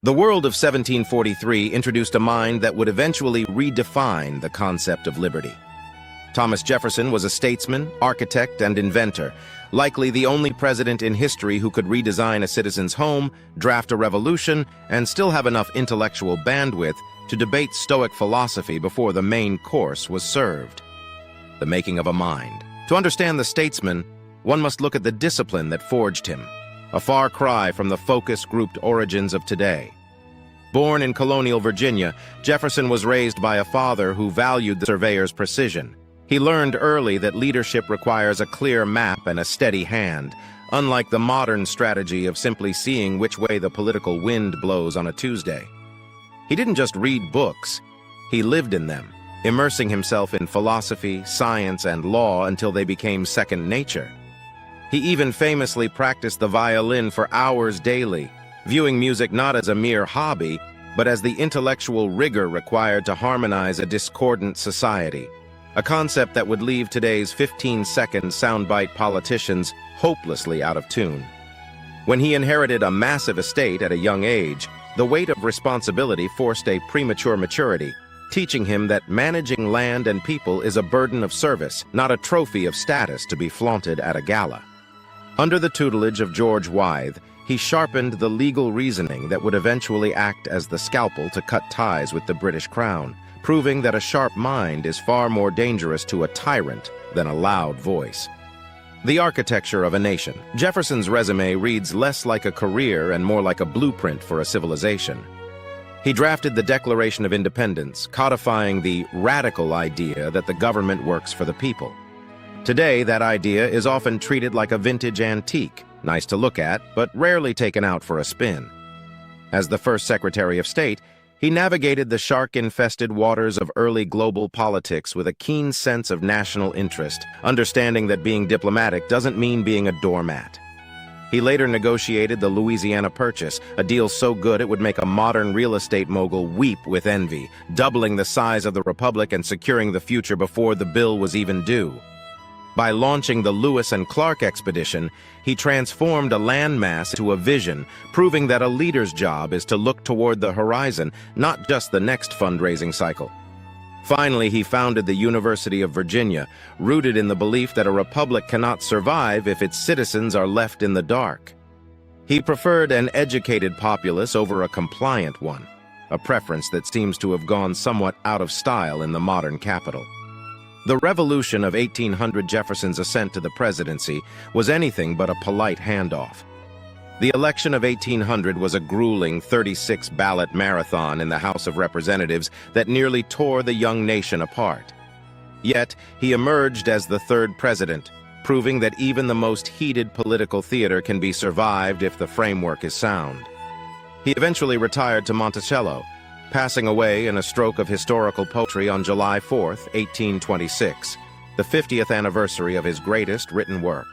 The world of 1743 introduced a mind that would eventually redefine the concept of liberty. Thomas Jefferson was a statesman, architect, and inventor, likely the only president in history who could redesign a citizen's home, draft a revolution, and still have enough intellectual bandwidth to debate stoic philosophy before the main course was served. The making of a mind. To understand the statesman, one must look at the discipline that forged him, a far cry from the focus-grouped origins of today. Born in colonial Virginia, Jefferson was raised by a father who valued the surveyor's precision. He learned early that leadership requires a clear map and a steady hand, unlike the modern strategy of simply seeing which way the political wind blows on a Tuesday. He didn't just read books, he lived in them, immersing himself in philosophy, science, and law until they became second nature. He even famously practiced the violin for hours daily, viewing music not as a mere hobby, but as the intellectual rigor required to harmonize a discordant society, a concept that would leave today's 15-second soundbite politicians hopelessly out of tune. When he inherited a massive estate at a young age, the weight of responsibility forced a premature maturity, teaching him that managing land and people is a burden of service, not a trophy of status to be flaunted at a gala. Under the tutelage of George Wythe, he sharpened the legal reasoning that would eventually act as the scalpel to cut ties with the British Crown, proving that a sharp mind is far more dangerous to a tyrant than a loud voice. The architecture of a nation. Jefferson's resume reads less like a career and more like a blueprint for a civilization. He drafted the Declaration of Independence, codifying the radical idea that the government works for the people. Today, that idea is often treated like a vintage antique, nice to look at, but rarely taken out for a spin. As the first Secretary of State, he navigated the shark-infested waters of early global politics with a keen sense of national interest, understanding that being diplomatic doesn't mean being a doormat. He later negotiated the Louisiana Purchase, a deal so good it would make a modern real estate mogul weep with envy, doubling the size of the republic and securing the future before the bill was even due. By launching the Lewis and Clark expedition, he transformed a landmass into a vision, proving that a leader's job is to look toward the horizon, not just the next fundraising cycle. Finally, he founded the University of Virginia, rooted in the belief that a republic cannot survive if its citizens are left in the dark. He preferred an educated populace over a compliant one, a preference that seems to have gone somewhat out of style in the modern capital. The revolution of 1800, Jefferson's ascent to the presidency, was anything but a polite handoff. The election of 1800 was a grueling 36-ballot marathon in the House of Representatives that nearly tore the young nation apart. Yet, he emerged as the third president, proving that even the most heated political theater can be survived if the framework is sound. He eventually retired to Monticello, passing away in a stroke of historical poetry on July 4, 1826, the 50th anniversary of his greatest written work.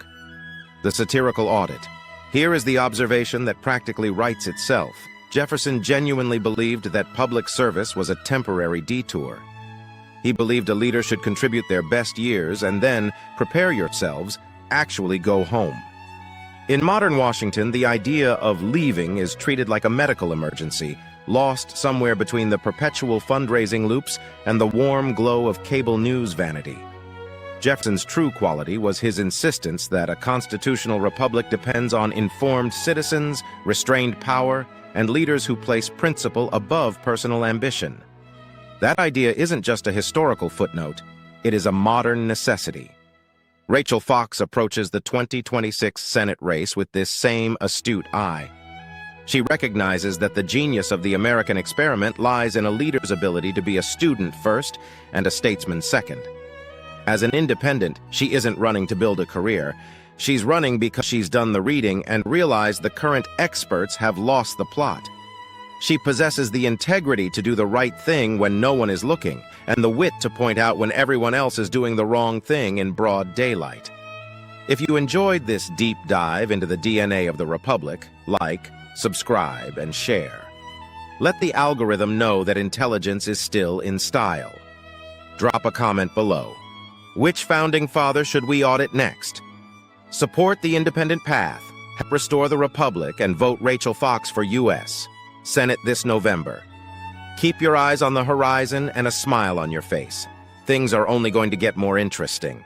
The Satirical Audit. Here is the observation that practically writes itself. Jefferson genuinely believed that public service was a temporary detour. He believed a leader should contribute their best years and then, prepare yourselves, actually go home. In modern Washington, the idea of leaving is treated like a medical emergency, lost somewhere between the perpetual fundraising loops and the warm glow of cable news vanity. Jefferson's true quality was his insistence that a constitutional republic depends on informed citizens, restrained power, and leaders who place principle above personal ambition. That idea isn't just a historical footnote, it is a modern necessity. Rachel Fox approaches the 2026 Senate race with this same astute eye. She recognizes that the genius of the American experiment lies in a leader's ability to be a student first and a statesman second. As an independent, she isn't running to build a career. She's running because she's done the reading and realized the current experts have lost the plot. She possesses the integrity to do the right thing when no one is looking, and the wit to point out when everyone else is doing the wrong thing in broad daylight. If you enjoyed this deep dive into the DNA of the Republic, like, subscribe, and share. Let the algorithm know that intelligence is still in style. Drop a comment below. Which founding father should we audit next? Support the independent path, help restore the Republic, and vote Rachel Fox for U.S. Senate this November. Keep your eyes on the horizon and a smile on your face. Things are only going to get more interesting.